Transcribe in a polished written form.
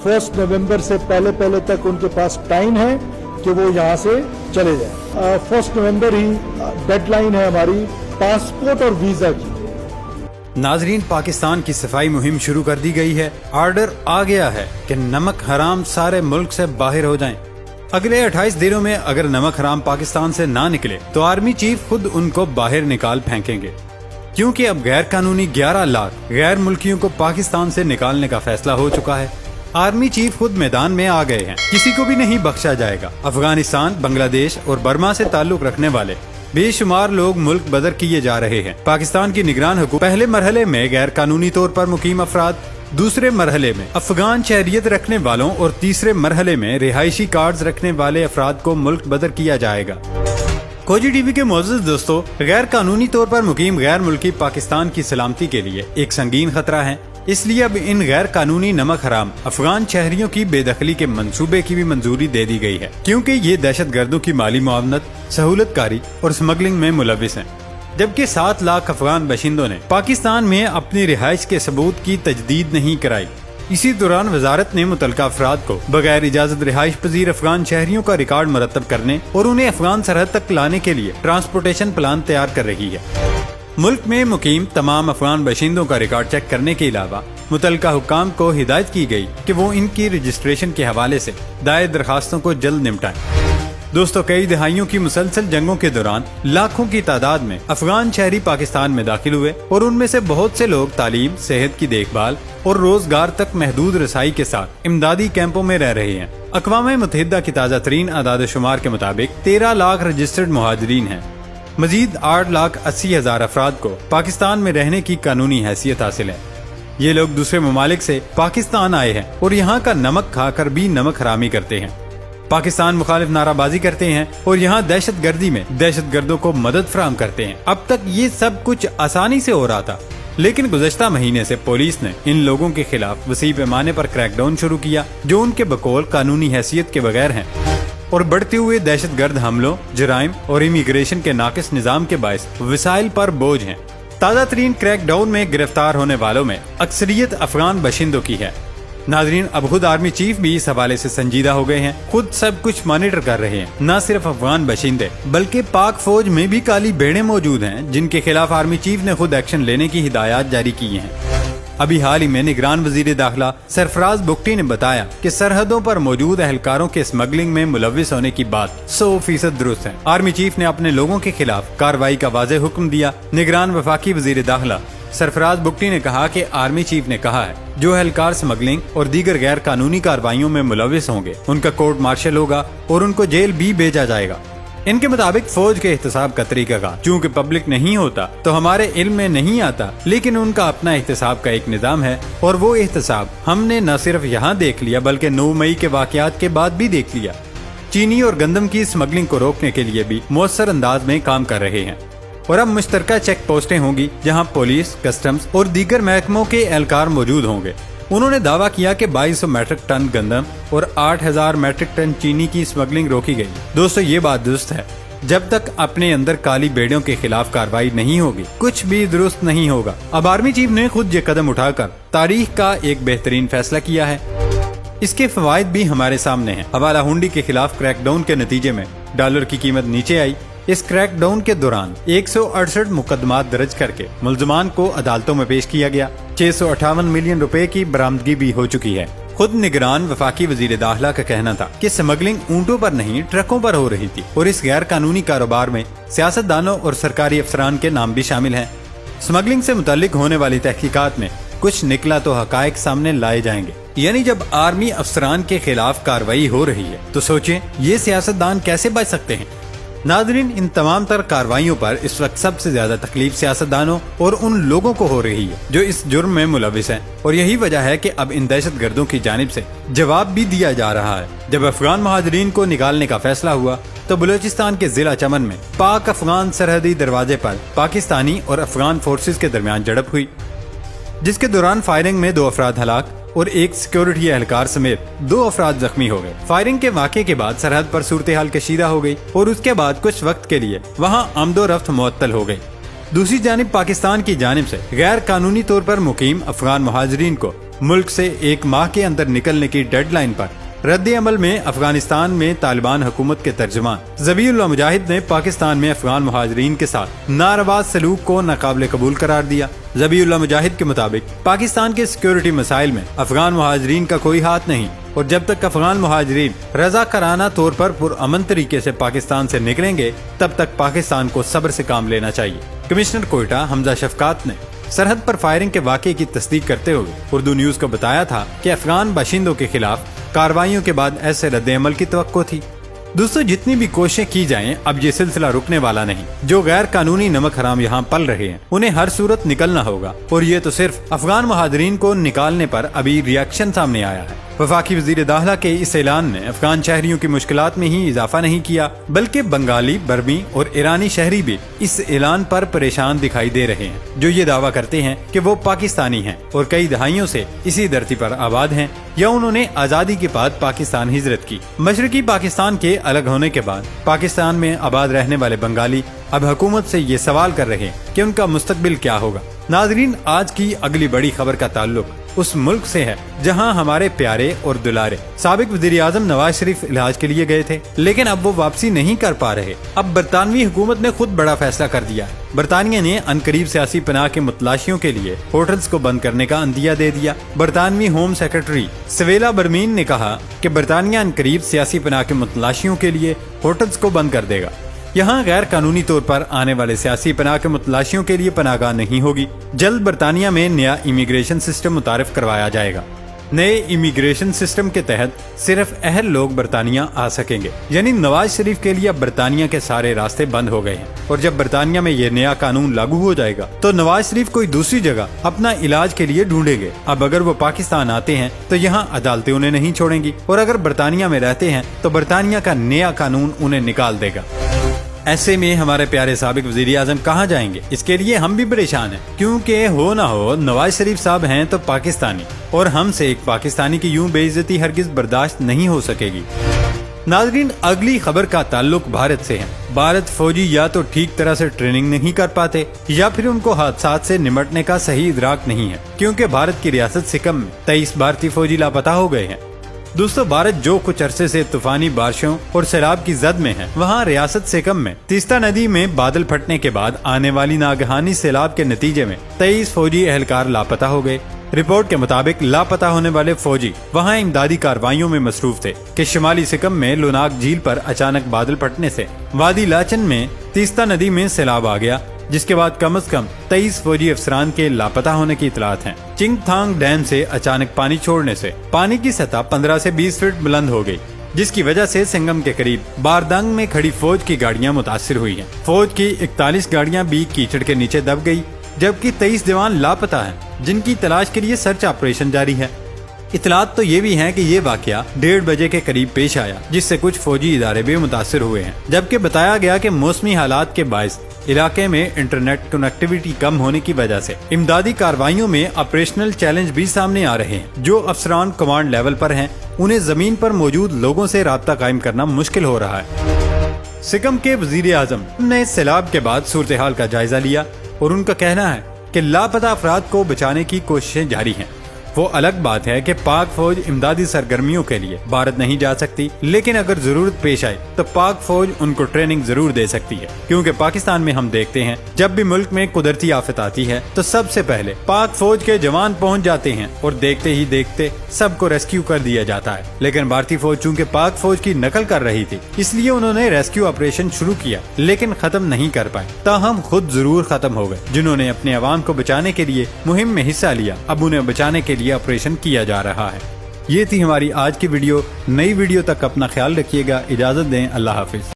1 नवंबर से पहले तक उनके पास टाइम है कि वो यहाँ से चले जाएं। 1 नवंबर ही डेडलाइन है हमारी पासपोर्ट और वीजा की। नाजरीन, पाकिस्तान की सफाई मुहिम शुरू कर दी गई है। ऑर्डर आ गया है कि नमक हराम सारे मुल्क से बाहर हो जाएं। अगले 28 दिनों में अगर नमक हराम पाकिस्तान से ना निकले तो आर्मी चीफ खुद उनको बाहर निकाल फेंकेंगे, क्योंकि अब गैर कानूनी 11 लाख गैर मुल्कियों को पाकिस्तान से निकालने का फैसला हो चुका है। आर्मी चीफ खुद मैदान में आ गए हैं, किसी को भी नहीं बख्शा जाएगा। अफगानिस्तान, बांग्लादेश और बर्मा से ताल्लुक रखने वाले बेशुमार लोग मुल्क बदर किए जा रहे हैं। पाकिस्तान की निगरान हुकूमत पहले मरहले में गैर कानूनी तौर पर मुकीम अफराद, दूसरे मरहले में अफगान शहरियत रखने वालों और तीसरे मरहले में रिहायशी कार्ड्स रखने वाले अफराद को मुल्क बदर किया जाएगा। खोजी टीवी के मोअज़्ज़िज़ दोस्तों, गैर कानूनी तौर पर मुकीम गैर मुल्की पाकिस्तान की सलामती के लिए एक संगीन खतरा है। इसलिए अब इन गैर कानूनी नमक हराम अफगान शहरियों की बेदखली के मंसूबे की भी मंजूरी दे दी गई है, क्योंकि ये दहशत गर्दों की माली मुआवनत, सहूलतकारी और स्मगलिंग में मुलविस हैं। जबकि 7 लाख अफगान बाशिंदों ने पाकिस्तान में अपनी रिहाइश के सबूत की तजदीद नहीं कराई। इसी दौरान वजारत ने मुतलका अफराद को बगैर इजाजत रिहाइश पजीर अफगान शहरियों का रिकॉर्ड मुरतब करने और उन्हें अफगान सरहद तक लाने के लिए ट्रांसपोर्टेशन प्लान तैयार कर रही है। मुल्क में मुकीम तमाम अफगान बाशिंदों का रिकॉर्ड चेक करने के अलावा मुतलका हुक्काम को हिदायत की गई कि वो इनकी रजिस्ट्रेशन के हवाले से दायर दरखास्तों को जल्द निपटाएं। दोस्तों, कई दहाइयों की मुसलसल जंगों के दौरान लाखों की तादाद में अफगान शहरी पाकिस्तान में दाखिल हुए और उनमें से बहुत से लोग तालीम, सेहत की देखभाल और रोजगार तक महदूद रसाई के साथ इमदादी कैंपों में रह रहे हैं। अक़वाम मुत्तहिदा की ताज़ा तरीन आदाद शुमार के मुताबिक 13 लाख रजिस्टर्ड मुहाजिरीन हैं। मजीद 8,80,000 अफराद को पाकिस्तान में रहने की कानूनी हैसियत हासिल है। ये लोग दूसरे ममालिक से पाकिस्तान आए हैं और यहाँ का नमक खाकर भी नमक हरामी करते हैं, पाकिस्तान मुखालिफ नाराबाजी करते हैं और यहाँ दहशत गर्दी में दहशत गर्दों को मदद फराहम करते हैं। अब तक ये सब कुछ आसानी से हो रहा था, लेकिन गुज़श्ता महीने से पुलिस ने इन लोगों के खिलाफ वसी पैमाने पर क्रैकडाउन शुरू किया, जो उनके बकौल कानूनी हैसियत के बगैर हैं और बढ़ते हुए दहशत गर्द हमलों, जराइम और इमिग्रेशन के नाकिस निज़ाम के बायस वसाइल पर बोझ हैं। ताज़ा तरीन क्रैकडाउन में गिरफ्तार होने वालों में अक्सरियत अफगान बाशिंदों की है। नाजरीन, अब खुद आर्मी चीफ भी इस हवाले से संजीदा हो गए हैं, खुद सब कुछ मॉनिटर कर रहे हैं। न सिर्फ अफगान बाशिंदे बल्कि पाक फौज में भी काली भेड़ें मौजूद हैं, जिनके खिलाफ आर्मी चीफ ने खुद एक्शन लेने की हिदायत जारी की हैं। अभी हाल ही में निगरान वजीर दाखिला सरफराज बुगटी ने बताया कि सरहदों पर मौजूद एहलकारों के स्मगलिंग में मुलविस होने की बात 100% दुरुस्त है। आर्मी चीफ ने अपने लोगों के खिलाफ कार्रवाई का वाज़ेह हुक्म दिया। निगरान वफाकी वजीर दाखिला सरफराज बुगटी ने कहा कि आर्मी चीफ ने कहा है, जो एहलकार स्मगलिंग और दीगर गैर कानूनी कार्रवाइयों में मुलविस होंगे उनका कोर्ट मार्शल होगा और उनको जेल भी भेजा जाएगा। इनके मुताबिक फौज के एहतसाब का तरीका का चूँकि पब्लिक नहीं होता तो हमारे इल्म में नहीं आता, लेकिन उनका अपना एहतसाब का एक निज़ाम है और वो एहतसाब हमने न सिर्फ यहाँ देख लिया बल्कि 9 मई के वाक़यात के बाद भी देख लिया। चीनी और गंदम की स्मगलिंग को रोकने के लिए भी मौसर अंदाज में काम कर रहे हैं और अब मुश्तरका चेक पोस्टें होंगी जहाँ पुलिस, कस्टम्स और दीगर महकमों के एहलकार मौजूद होंगे। उन्होंने दावा किया कि 2200 मैट्रिक टन गंदम और 8000 मैट्रिक टन चीनी की स्मगलिंग रोकी गई। दोस्तों, ये बात दुरुस्त है। जब तक अपने अंदर काली भेड़ों के खिलाफ कार्रवाई नहीं होगी, कुछ भी दुरुस्त नहीं होगा। अब आर्मी चीफ ने खुद ये कदम उठाकर तारीख का एक बेहतरीन फैसला किया है। इसके फवायद भी हमारे सामने हैं। हवाला हुंडी के खिलाफ क्रैकडाउन के नतीजे में डॉलर की कीमत नीचे आई। इस क्रैकडाउन के दौरान 168 मुकदमात दर्ज करके मुल्ज़मान को अदालतों में पेश किया गया। 658 मिलियन रुपए की बरामदगी भी हो चुकी है। खुद निगरान वफाकी वजीर दाखिला का कहना था कि स्मगलिंग ऊंटों पर नहीं ट्रकों पर हो रही थी और इस गैर कानूनी कारोबार में सियासतदानों और सरकारी अफसरान के नाम भी शामिल हैं। स्मगलिंग से मुताल्लिक होने वाली तहकीकात में कुछ निकला तो हकायक सामने लाए जाएंगे। यानी जब आर्मी अफसरान के खिलाफ कार्रवाई हो रही है तो सोचें ये सियासतदान कैसे बच सकते हैं। नाज़रीन, इन तमाम तर कार्रवाइयों पर इस वक्त सबसे ज्यादा तकलीफ सियासतदानों और उन लोगों को हो रही है जो इस जुर्म में मुलविस हैं और यही वजह है कि अब इन दहशत गर्दों की जानिब से जवाब भी दिया जा रहा है। जब अफगान मुहाजिरीन को निकालने का फैसला हुआ तो बलूचिस्तान के जिला चमन में पाक अफगान सरहदी दरवाजे पर पाकिस्तानी और अफगान फोर्सेज के दरमियान झड़प हुई, जिसके दौरान फायरिंग में 2 अफराद हलाक और एक सिक्योरिटी एहलकार समेत 2 अफराद जख्मी हो गए। फायरिंग के वाक़े के बाद सरहद पर सूरत हाल कशीदा हो गई और उसके बाद कुछ वक्त के लिए वहां आमदो रफ्त मुअत्तल हो गई। दूसरी जानिब पाकिस्तान की जानिब से गैर कानूनी तौर पर मुकीम अफगान मुहाजिरीन को मुल्क से 1 माह के अंदर निकलने की डेडलाइन पर रद्द अमल में अफगानिस्तान में तालिबान हुकूमत के तर्जुमान ज़बीहुल्लाह मुजाहिद ने पाकिस्तान में अफगान मुहाजिरीन के साथ नारवा सलूक को नाकाबिले कबूल करार दिया। ज़बीहुल्लाह मुजाहिद के मुताबिक पाकिस्तान के सिक्योरिटी मसाइल में अफगान मुहाजिरीन का कोई हाथ नहीं और जब तक अफगान मुहाजिरीन रज़ाकाराना तौर पर पुरअमन तरीके से पाकिस्तान से निकलेंगे तब तक पाकिस्तान को सब्र से काम लेना चाहिए। कमिश्नर कोयटा हमजा शफकात ने सरहद पर फायरिंग के वाक़े की तस्दीक करते हुए उर्दू न्यूज़ को बताया था कि अफगान बाशिंदों के खिलाफ कार्रवाइयों के बाद ऐसे रद्द अमल की तवक्को थी। दोस्तों, जितनी भी कोशिशें की जाएं, अब ये सिलसिला रुकने वाला नहीं। जो गैर कानूनी नमक हराम यहाँ पल रहे हैं उन्हें हर सूरत निकलना होगा और ये तो सिर्फ अफगान मुहाजिरीन को निकालने पर अभी रिएक्शन सामने आया है। वफाकी वजीर दाखिला के इस ऐलान ने अफगान शहरियों की मुश्किलात में ही इजाफा नहीं किया बल्कि बंगाली, बर्मी और ईरानी शहरी भी इस ऐलान पर परेशान दिखाई दे रहे हैं, जो ये दावा करते हैं कि वो पाकिस्तानी हैं और कई दहाइयों से इसी धरती पर आबाद हैं या उन्होंने आजादी के बाद पाकिस्तान हिजरत की। मशरकी पाकिस्तान के अलग होने के बाद पाकिस्तान में आबाद रहने वाले बंगाली अब हुकूमत से ये सवाल कर रहे हैं कि उनका मुस्तकबिल क्या होगा। नाजरीन, आज की अगली बड़ी खबर का ताल्लुक उस मुल्क से है जहां हमारे प्यारे और दुलारे साबिक वजीर आजम नवाज शरीफ इलाज के लिए गए थे, लेकिन अब वो वापसी नहीं कर पा रहे। अब बरतानवी हुकूमत ने खुद बड़ा फैसला कर दिया है। बरतानिया ने अनकरीब सियासी पनाह के मुतलाशियों के लिए होटल्स को बंद करने का अंदिया दे दिया। बरतानवी होम सेक्रेटरी सवेला बर्मीन ने कहा कि बरतानिया अनकरीब सियासी पनाह के मुतलाशियों के लिए होटल्स को बंद कर देगा। यहाँ गैर कानूनी तौर पर आने वाले सियासी पनाह के मुतलाशियों के लिए पनाहगाह नहीं होगी। जल्द बरतानिया में नया इमिग्रेशन सिस्टम मुतारिफ करवाया जाएगा। नए इमिग्रेशन सिस्टम के तहत सिर्फ अहल लोग बरतानिया आ सकेंगे, यानी नवाज शरीफ के लिए अब बरतानिया के सारे रास्ते बंद हो गए हैं। और जब बरतानिया में ये नया कानून लागू हो जाएगा तो नवाज शरीफ कोई दूसरी जगह अपना इलाज के लिए ढूंढेंगे। अब अगर वो पाकिस्तान आते हैं तो यहाँ अदालतें उन्हें नहीं छोड़ेंगी और अगर बरतानिया में रहते हैं तो बरतानिया का नया कानून उन्हें निकाल देगा। ऐसे में हमारे प्यारे साबिक वजीर आजम कहाँ जाएंगे, इसके लिए हम भी परेशान हैं, क्योंकि हो ना हो नवाज शरीफ साहब हैं तो पाकिस्तानी और हमसे एक पाकिस्तानी की यूं बेइज्जती हरगिज बर्दाश्त नहीं हो सकेगी। नाजरीन, अगली खबर का ताल्लुक भारत से है। भारत फौजी या तो ठीक तरह से ट्रेनिंग नहीं कर पाते या फिर उनको हादसात से निमटने का सही इदराक नहीं है, क्योंकि भारत की रियासत सिक्किम में 23 भारतीय फौजी लापता हो गए हैं। दोस्तों, भारत जो कुछ अरसे से तूफानी बारिशों और सैलाब की जद में है, वहाँ रियासत सिक्किम में तीस्ता नदी में बादल फटने के बाद आने वाली नागहानी सैलाब के नतीजे में 23 फौजी एहलकार लापता हो गए। रिपोर्ट के मुताबिक लापता होने वाले फौजी वहाँ इमदादी कार्रवाइयों में मसरूफ थे कि शिमाली सिक्किम में लोनाक झील पर अचानक बादल फटने से वादी लाचन में तीस्ता नदी में सैलाब आ गया, जिसके बाद कम से कम 23 फौजी अफसरान के लापता होने की इतलात हैं। चिंगथांग डैम से अचानक पानी छोड़ने से पानी की सतह 15 से 20 फीट बुलंद हो गई, जिसकी वजह से संगम के करीब बारदंग में खड़ी फौज की गाड़ियां मुतासिर हुई हैं। फौज की 41 गाड़ियां भी कीचड़ के नीचे दब गई, जबकि 23 जवान लापता हैं, जिनकी तलाश के लिए सर्च ऑपरेशन जारी है। इतलात तो ये भी हैं कि ये वाकया 1:30 बजे के करीब पेश आया, जिससे कुछ फौजी इदारे भी मुतासिर हुए हैं, जबकि बताया गया कि मौसमी हालात के बायस इलाके में इंटरनेट कनेक्टिविटी कम होने की वजह से इमदादी कार्रवाइयों में ऑपरेशनल चैलेंज भी सामने आ रहे हैं। जो अफसरान कमांड लेवल पर हैं, उन्हें जमीन पर मौजूद लोगों से राब्ता कायम करना मुश्किल हो रहा है। सिक्किम के वजीर आजम ने सैलाब के बाद सूरत हाल का जायजा लिया और उनका कहना है कि लापता अफराद को बचाने की कोशिशें जारी हैं। वो अलग बात है कि पाक फौज इमदादी सरगर्मियों के लिए भारत नहीं जा सकती, लेकिन अगर जरूरत पेश आए तो पाक फौज उनको ट्रेनिंग जरूर दे सकती है, क्योंकि पाकिस्तान में हम देखते हैं जब भी मुल्क में कुदरती आफत आती है तो सबसे पहले पाक फौज के जवान पहुंच जाते हैं और देखते ही देखते सबको रेस्क्यू कर दिया जाता है। लेकिन भारतीय फौज चूँकि पाक फौज की नकल कर रही थी, इसलिए उन्होंने रेस्क्यू ऑपरेशन शुरू किया, लेकिन खत्म नहीं कर पाए। ताहम खुद जरूर खत्म हो गए। जिन्होंने अपने अवाम को बचाने के लिए मुहिम में हिस्सा लिया, अब उन्हें बचाने के लिए ऑपरेशन किया जा रहा है। ये थी हमारी आज की वीडियो। नई वीडियो तक अपना ख्याल रखिएगा। इजाजत दें। अल्लाह हाफिज।